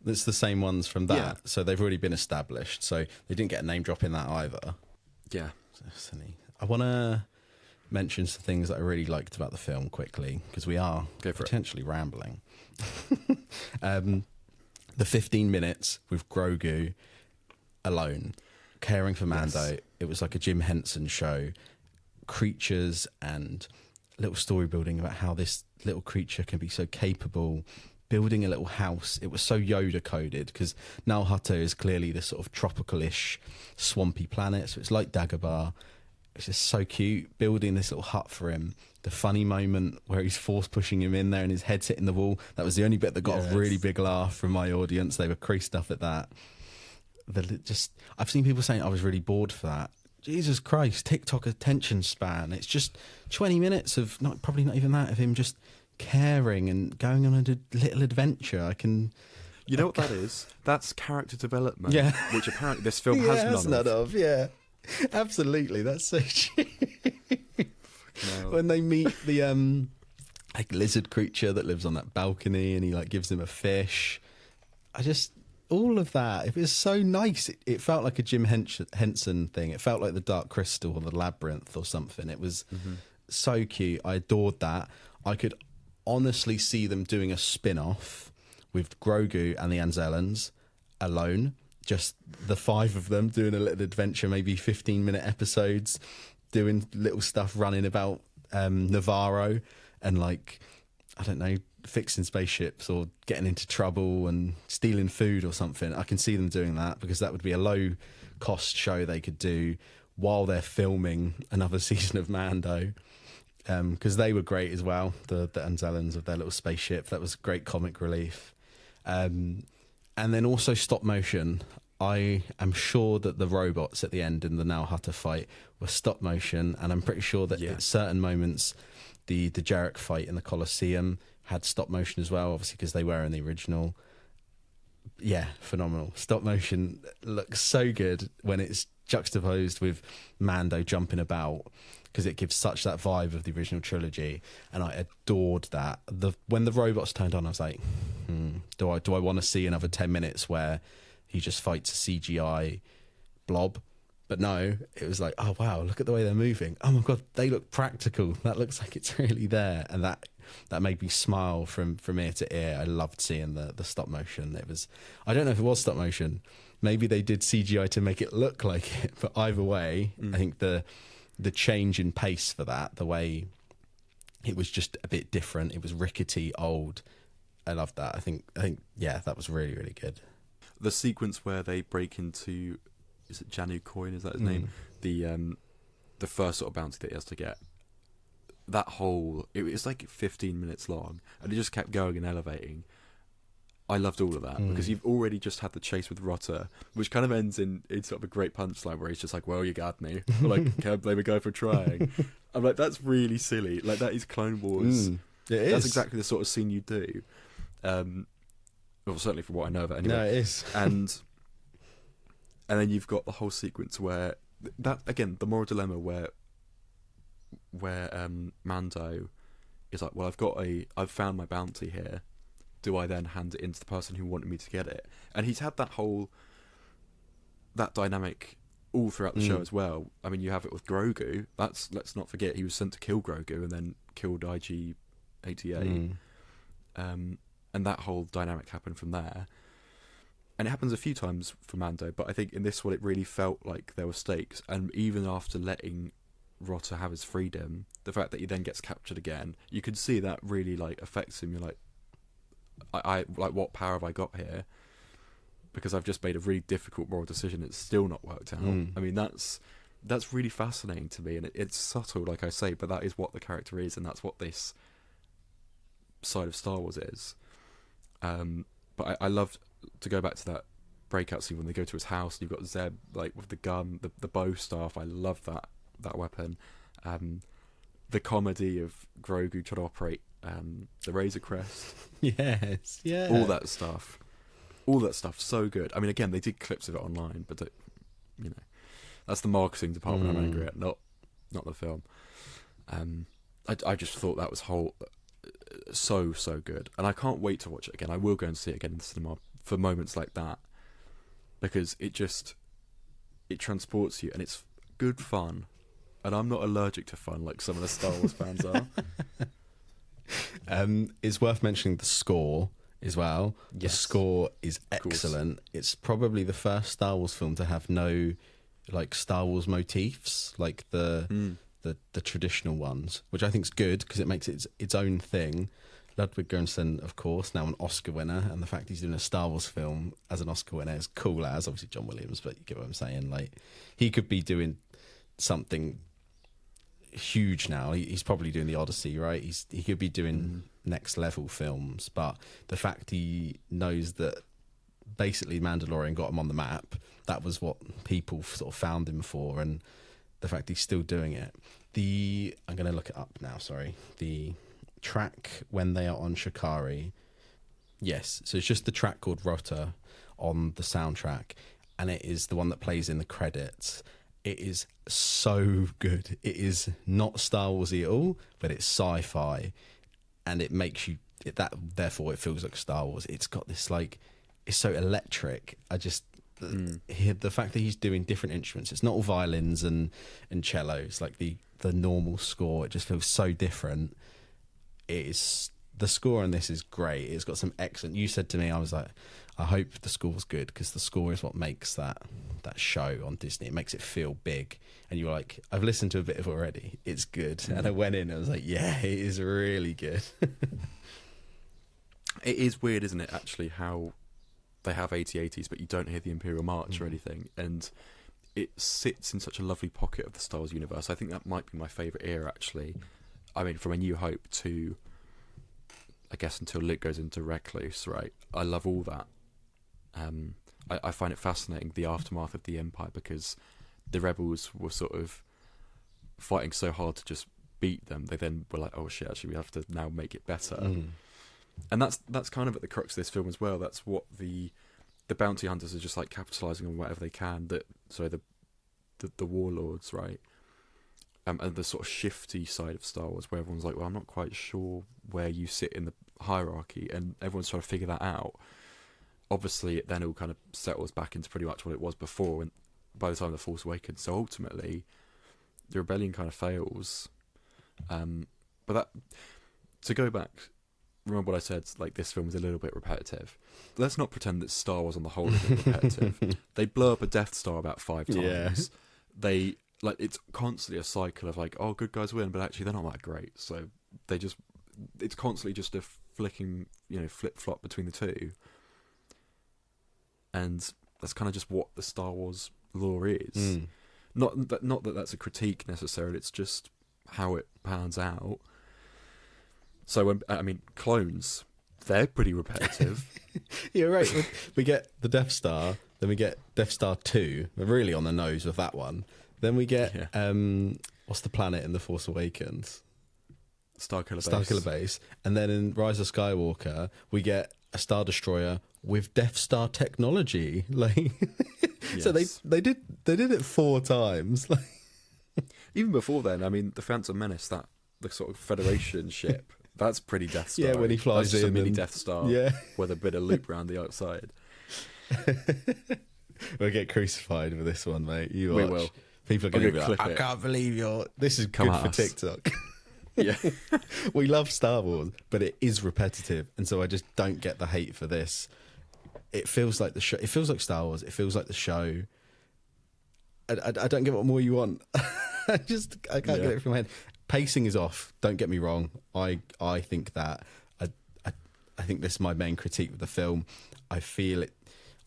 It's the same ones from that, so they've already been established. So they didn't get a name-drop in that either. Yeah. So silly. I want to mention some things that I really liked about the film quickly, because we are potentially rambling. The 15 minutes with Grogu alone, caring for Mando. It was like a Jim Henson show. Creatures and little story building about how this little creature can be so capable, building a little house. It was so Yoda coded, because Nal Hutto is clearly this sort of tropical-ish swampy planet, so it's like Dagobah. It's just so cute, building this little hut for him. The funny moment where he's force pushing him in there and his head's hitting the wall. That was the only bit that got a really big laugh from my audience. They were creased up at that. I've seen people saying I was really bored for that. Jesus Christ, TikTok attention span. It's just 20 minutes of, probably not even that, of him just caring and going on a little adventure. You know what that is? That's character development. Yeah. Which apparently this film has none of. Yeah. Absolutely, that's so true. No. When they meet the like lizard creature that lives on that balcony, and he like gives him a fish. All of that. It was so nice. It felt like a Jim Henson thing. It felt like the Dark Crystal or the Labyrinth or something. It was so cute. I adored that. I could honestly see them doing a spin-off with Grogu and the Anzellans alone. Just the 5 of them doing a little adventure, maybe 15-minute episodes, doing little stuff, running about Navarro and, like, I don't know, fixing spaceships or getting into trouble and stealing food or something. I can see them doing that, because that would be a low-cost show they could do while they're filming another season of Mando, because they were great as well, the Anzellans with their little spaceship. That was great comic relief. And then also stop motion. I am sure that the robots at the end in the Nal Hutto fight were stop motion, and I'm pretty sure that at certain moments the Jarek fight in the Colosseum had stop motion as well, obviously because they were in the original. Yeah, phenomenal. Stop motion looks so good when it's juxtaposed with Mando jumping about, because it gives such that vibe of the original trilogy, and I adored that. When the robots turned on, I was like, do I want to see another 10 minutes where he just fights a CGI blob? But no, it was like, oh wow, look at the way they're moving. Oh my god, they look practical. That looks like it's really there, and that made me smile from ear to ear. I loved seeing the stop motion. It was, I don't know if it was stop motion. Maybe they did CGI to make it look like it, but either way, I think the change in pace for that, the way it was just a bit different. It was rickety, old. I loved that. I think yeah, that was really, really good. The sequence where they break into, is it Janu Coin? Is that his name? The first sort of bounty that he has to get. That whole, it was like 15 minutes long, and it just kept going and elevating. I loved all of that because you've already just had the chase with Rotter, which kind of ends in sort of a great punchline where he's just like, well, you got me. Or like, can't blame a guy for trying. I'm like, that's really silly. Like, that is Clone Wars. It is. That's exactly the sort of scene you do. Well, certainly from what I know of it anyway. No, it is. And then you've got the whole sequence where, that again, the moral dilemma where Mando is like, well, I've found my bounty here. Do I then hand it in to the person who wanted me to get it? And he's had that dynamic all throughout the show as well. I mean, you have it with Grogu. Let's not forget, he was sent to kill Grogu and then killed IG-88. And that whole dynamic happened from there. And it happens a few times for Mando, but I think in this one it really felt like there were stakes. And even after letting Rotter have his freedom, the fact that he then gets captured again, you can see that really like affects him. You're like, I like, what power have I got here? Because I've just made a really difficult moral decision. It's still not worked out. I mean, that's really fascinating to me, and it's subtle, like I say, but that is what the character is, and that's what this side of Star Wars is. But I loved to go back to that breakout scene when they go to his house and you've got Zeb like with the gun, the bow staff. I love that weapon. The comedy of Grogu trying to operate the Razor Crest. Yes, yeah. All that stuff, so good. I mean, again, they did clips of it online, but that's the marketing department I'm angry at, not the film. I just thought that was so good, and I can't wait to watch it again. I will go and see it again in the cinema for moments like that, because it transports you, and it's good fun. And I'm not allergic to fun like some of the Star Wars fans are. It's worth mentioning the score as well. Yes. The score is excellent. It's probably the first Star Wars film to have no like Star Wars motifs, like the traditional ones, which I think is good because it makes it its own thing. Ludwig Göransson, of course, now an Oscar winner, and the fact he's doing a Star Wars film as an Oscar winner is cool as, obviously John Williams, but you get what I'm saying. Like, he could be doing something huge now. He's probably doing the Odyssey, right? He could be doing next level films, but the fact he knows that basically Mandalorian got him on the map, that was what people sort of found him for, and the fact he's still doing it. I'm going to look it up now, sorry. The track when they are on Shikari, yes, so it's just the track called Rotter on the soundtrack, and it is the one that plays in the credits. It is so good. It is not Star Warsy at all, but it's sci-fi, and it makes you therefore it feels like Star Wars. It's got this like, it's so electric. The fact that he's doing different instruments, it's not all violins and cellos like the normal score. It just feels so different. The score on this is great. It's got some excellent. You said to me, I was like, I hope the score's good, because the score is what makes that show on Disney. It makes it feel big. And you were like, I've listened to a bit of it already. It's good. And I went in and I was like, yeah, it is really good. It is weird, isn't it, actually, how they have 80s, but you don't hear the Imperial March or anything. And it sits in such a lovely pocket of the Star Wars universe. I think that might be my favourite era, actually. I mean, from A New Hope to, I guess, until Luke goes into Recluse, right? I love all that. I find it fascinating, the aftermath of the Empire, because the rebels were sort of fighting so hard to just beat them. They then were like, oh shit, actually we have to now make it better. And that's kind of at the crux of this film as well. That's what the bounty hunters are just like capitalizing on whatever they can. The warlords, right? And the sort of shifty side of Star Wars, where everyone's like, well, I'm not quite sure where you sit in the hierarchy, and everyone's trying to figure that out. Obviously, it then all kind of settles back into pretty much what it was before, and by the time The Force Awakens. So ultimately, the rebellion kind of fails. But that, to go back, remember what I said, like, this film is a little bit repetitive. Let's not pretend that Star Wars on the whole is a bit repetitive. They blow up a Death Star about 5 times. Yeah. They, like, it's constantly a cycle of like, oh, good guys win, but actually they're not that great. So it's constantly just a flicking, flip-flop between the two. And that's kind of just what the Star Wars lore is. Not that that's a critique necessarily, it's just how it pans out. So, clones, they're pretty repetitive. You're right. We get the Death Star, then we get Death Star 2. We're really on the nose with that one. Then we get what's the planet in The Force Awakens? Starkiller Base. And then in Rise of Skywalker, we get a Star Destroyer with Death Star technology. Like, Yes. so they did it 4 times. Like, even before then, I mean, the Phantom Menace, the sort of Federation ship, that's pretty Death Star. Yeah, when he flies that's just in a mini and- Death Star with a bit of loop around the outside. we'll get crucified with this one, mate. You We watch. will. People are going to be like, clip I it. can't believe you're... This is Come good at for us. TikTok. Yeah. We love Star Wars, but it is repetitive, and so I just don't get the hate for this. It feels like the show. It feels like Star Wars. It feels like the show. I don't get what more you want. I can't get it from my head. Pacing is off. Don't get me wrong. I think that. I think this is my main critique with the film. I feel it.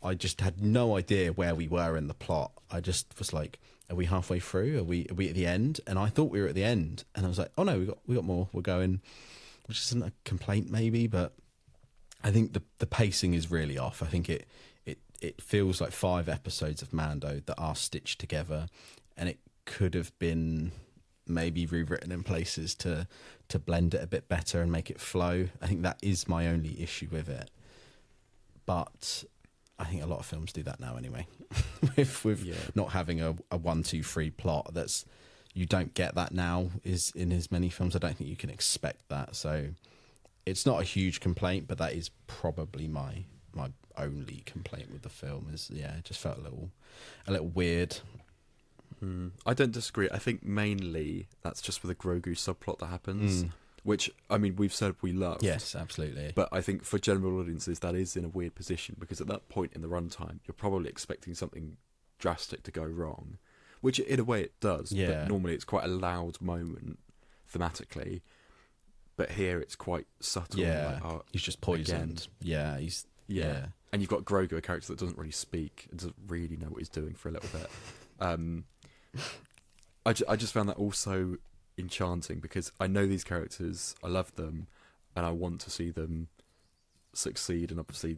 I just had no idea where we were in the plot. I just was like, are we halfway through? Are we at the end? And I thought we were at the end, and I was like, oh no, we got more. We're going, which isn't a complaint maybe, but I think the pacing is really off. I think it feels like 5 episodes of Mando that are stitched together, and it could have been maybe rewritten in places to blend it a bit better and make it flow. I think that is my only issue with it. But I think a lot of films do that now anyway. with not having a 1, 2, 3 plot. That's, you don't get that now is in as many films. I don't think you can expect that. So it's not a huge complaint, but that is probably my only complaint with the film. Is it just felt a little weird. I don't disagree. I think mainly that's just for the Grogu subplot that happens, which, I mean, we've said we love. Yes, absolutely. But I think for general audiences, that is in a weird position, because at that point in the runtime, you're probably expecting something drastic to go wrong, which in a way it does. Yeah. But normally it's quite a loud moment thematically. But here it's quite subtle. Yeah, like, he's just poisoned. Yeah, he's... Yeah. And you've got Grogu, a character that doesn't really speak and doesn't really know what he's doing for a little bit. I just found that also enchanting, because I know these characters, I love them, and I want to see them succeed. And obviously,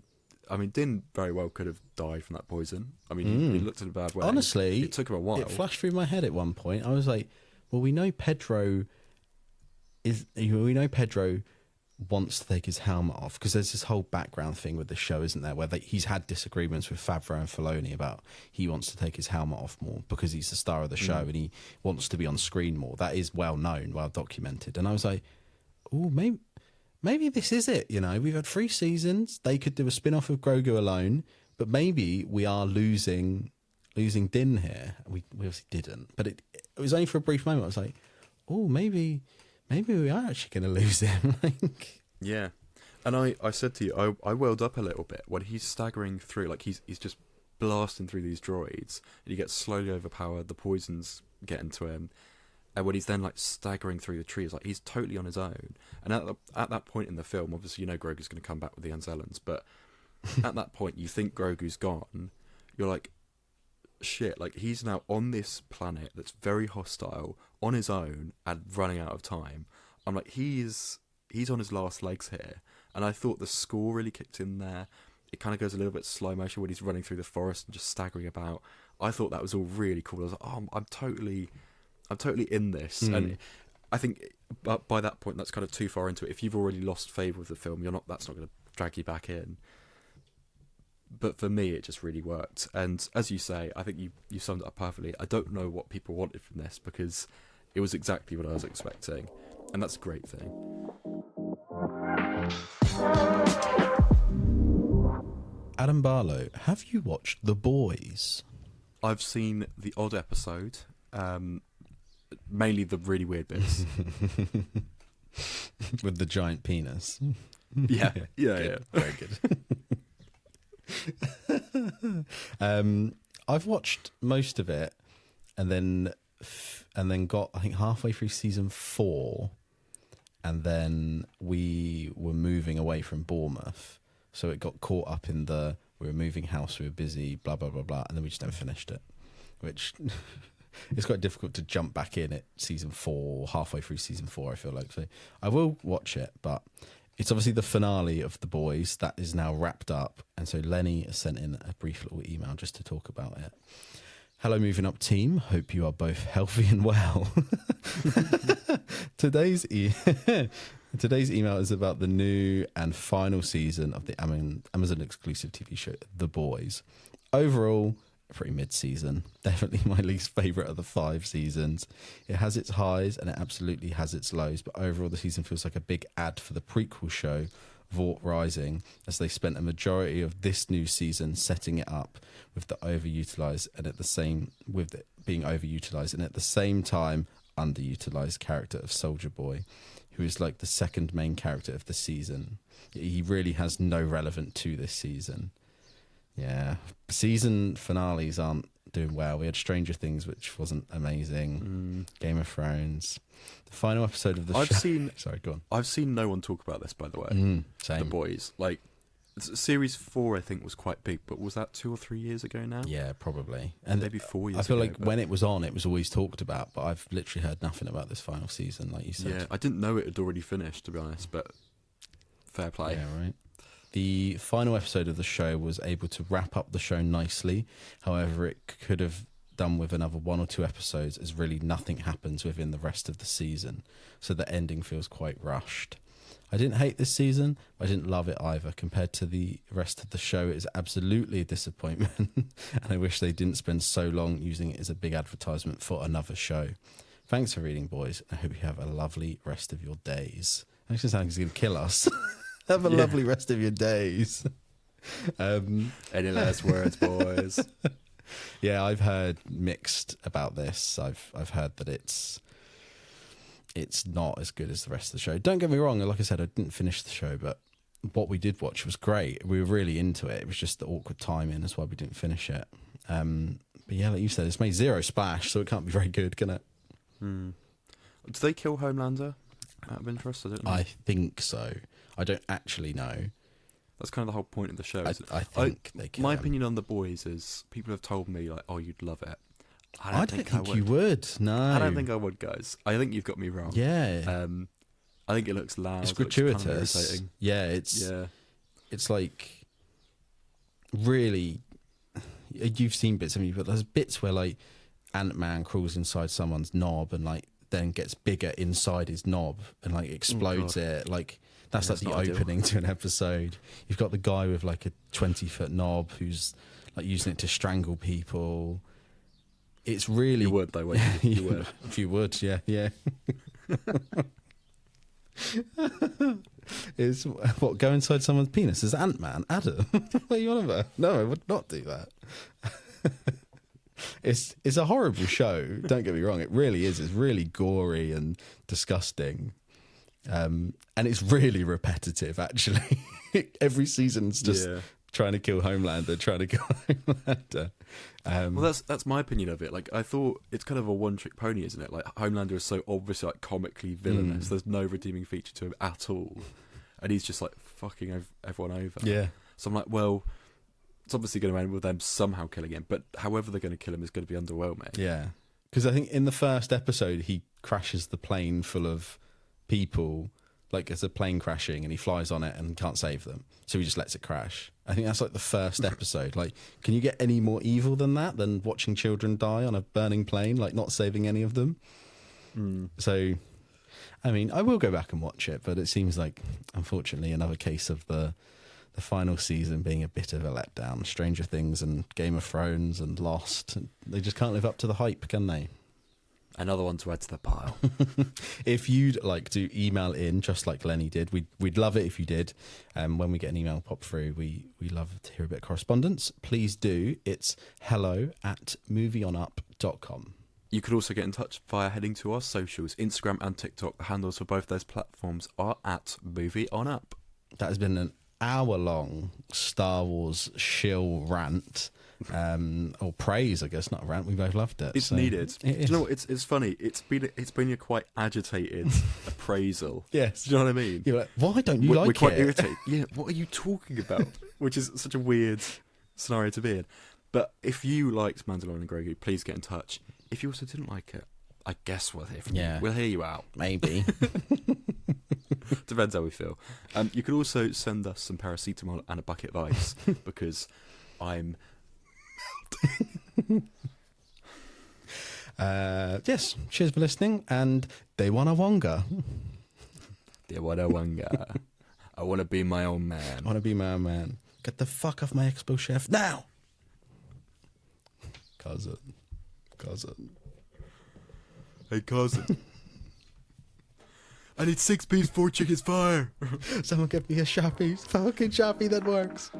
I mean, Din very well could have died from that poison. I mean, he looked in a bad way. Honestly, it took him a while. It flashed through my head at one point. I was like, well, we know Pedro wants to take his helmet off, because there's this whole background thing with the show, isn't there, where he's had disagreements with Favreau and Filoni about he wants to take his helmet off more because he's the star of the show and he wants to be on screen more. That is well known, well documented. And I was like, oh, maybe this is it. You know, we've had 3 seasons. They could do a spin-off of Grogu alone, but maybe we are losing Din here. We obviously didn't, but it was only for a brief moment. I was like, oh, maybe we are actually going to lose him. Like, yeah. And I said to you, I welled up a little bit when he's staggering through, like he's just blasting through these droids, and he gets slowly overpowered, the poisons get into him, and when he's then like staggering through the trees, like he's totally on his own. And at that point in the film, obviously you know Grogu's going to come back with the Anzellans, but at that point you think Grogu's gone, you're like, shit, like he's now on this planet that's very hostile, on his own and running out of time. I'm like, he's on his last legs here. And I thought the score really kicked in there. It kind of goes a little bit slow motion when he's running through the forest and just staggering about. I thought that was all really cool. I was like, oh, I'm totally in this. And I think by that point that's kind of too far into it. If you've already lost favour with the film, that's not going to drag you back in. But for me, it just really worked. And as you say, I think you summed it up perfectly. I don't know what people wanted from this, because it was exactly what I was expecting. And that's a great thing. Adam Barlow, have you watched The Boys? I've seen the odd episode, mainly the really weird bits. With the giant penis. Yeah. Very good. I've watched most of it, and then got, I think, halfway through season 4, and then we were moving away from Bournemouth, so it got caught up in we were moving house, we were busy, blah blah blah blah, and then we just never finished it, which it's quite difficult to jump back in at season 4, halfway through season 4. I feel like, so I will watch it, but It's obviously the finale of The Boys that is now wrapped up. And so Lenny has sent in a brief little email just to talk about it. Hello, Moving Up team. Hope you are both healthy and well. Today's email is about the new and final season of the Amazon exclusive TV show, The Boys. Overall, pretty mid-season. Definitely my least favourite of the 5 seasons. It has its highs and it absolutely has its lows, but overall the season feels like a big ad for the prequel show, Vought Rising, as they spent a majority of this new season setting it up with the overutilized and at the same with it being overutilized and at the same time underutilized character of Soldier Boy, who is like the second main character of the season. He really has no relevance to this season. Yeah, season finales aren't doing well. We had Stranger Things, which wasn't amazing. Game of Thrones. The final episode of the show. Sorry, go on. I've seen no one talk about this, by the way. Same. The Boys. Like, series 4, I think, was quite big, but was that 2 or 3 years ago now? Yeah, probably. And maybe 4 years ago. I feel like when it was on, it was always talked about, but I've literally heard nothing about this final season, like you said. Yeah, I didn't know it had already finished, to be honest, but fair play. Yeah, right. The final episode of the show was able to wrap up the show nicely. However, it could have done with another 1 or 2 episodes, as really nothing happens within the rest of the season. So the ending feels quite rushed. I didn't hate this season, but I didn't love it either. Compared to the rest of the show, it is absolutely a disappointment. And I wish they didn't spend so long using it as a big advertisement for another show. Thanks for reading, boys. I hope you have a lovely rest of your days. Actually, sounds like he's going to kill us. Have a lovely rest of your days. Any last words, boys? Yeah, I've heard mixed about this. I've heard that it's not as good as the rest of the show. Don't get me wrong. Like I said, I didn't finish the show, but what we did watch was great. We were really into it. It was just the awkward timing. That's why we didn't finish it. But yeah, like you said, it's made zero splash, so it can't be very good, can it? Do they kill Homelander out of interest? I don't know. I think so. I don't actually know. That's kind of the whole point of the show. I think they kill My him. opinion on The Boys is people have told me, like, oh, you'd love it. I don't think you would. No. I don't think I would, guys. I think you've got me wrong. Yeah. I think it looks loud. It's it looks gratuitous. kind of irritating. Yeah, it's like really. You've seen bits of me, but there's bits where like Ant-Man crawls inside someone's knob and like then gets bigger inside his knob and like explodes it. Like that's like the opening to an episode. You've got the guy with like a 20-foot knob who's like using it to strangle people. It's really... You would though, wouldn't you? You would. If you would, yeah. Is what, go inside someone's penis is Ant-Man? Adam? What are you on about? No, I would not do that. It's a horrible show, don't get me wrong. It really is. It's really gory and disgusting. And it's really repetitive, actually. Every season's just trying to kill Homelander. Well, that's my opinion of it. Like, I thought it's kind of a one-trick pony, isn't it? Like, Homelander is so obviously like comically villainous. There's no redeeming feature to him at all, and he's just like fucking everyone over. Yeah. So I'm like, well, it's obviously going to end with them somehow killing him, but however they're going to kill him is going to be underwhelming. Yeah, because I think in the first episode he crashes the plane full of people. Like, it's a plane crashing and he flies on it and can't save them, so he just lets it crash. I think that's like the first episode. Like, can you get any more evil than that, than watching children die on a burning plane, like not saving any of them? So I mean, I will go back and watch it, but it seems like, unfortunately, another case of the final season being a bit of a letdown. Stranger Things and Game of Thrones and Lost, they just can't live up to the hype, can they? Another one to add to the pile. If you'd like to email in, just like Lenny did, we'd love it if you did. When we get an email pop through, we love to hear a bit of correspondence. Please do. It's hello@movieonup.com. You could also get in touch via heading to our socials, Instagram and TikTok. The handles for both those platforms are @MovieOnUp. That has been an hour-long Star Wars shill rant. Or praise, I guess, not a rant. We both loved it. It's needed. Do you know what? It's funny. It's been a quite agitated appraisal. Yes. Do you know what I mean? You're like, why don't you like it? We're quite irritated. Yeah, what are you talking about? Which is such a weird scenario to be in. But if you liked Mandalorian and Grogu, please get in touch. If you also didn't like it, I guess we'll hear from you. We'll hear you out. Maybe. Depends how we feel. You could also send us some paracetamol and a bucket of ice because I'm yes, cheers for listening, and they wanna wonga. They wanna wonga. I want to be my own man. I want to be my own man. Get the fuck off my expo chef now! Cousin. Hey, cousin. I need 6 piece, 4 chickens fire. Someone get me a Sharpie. Fucking Sharpie that works.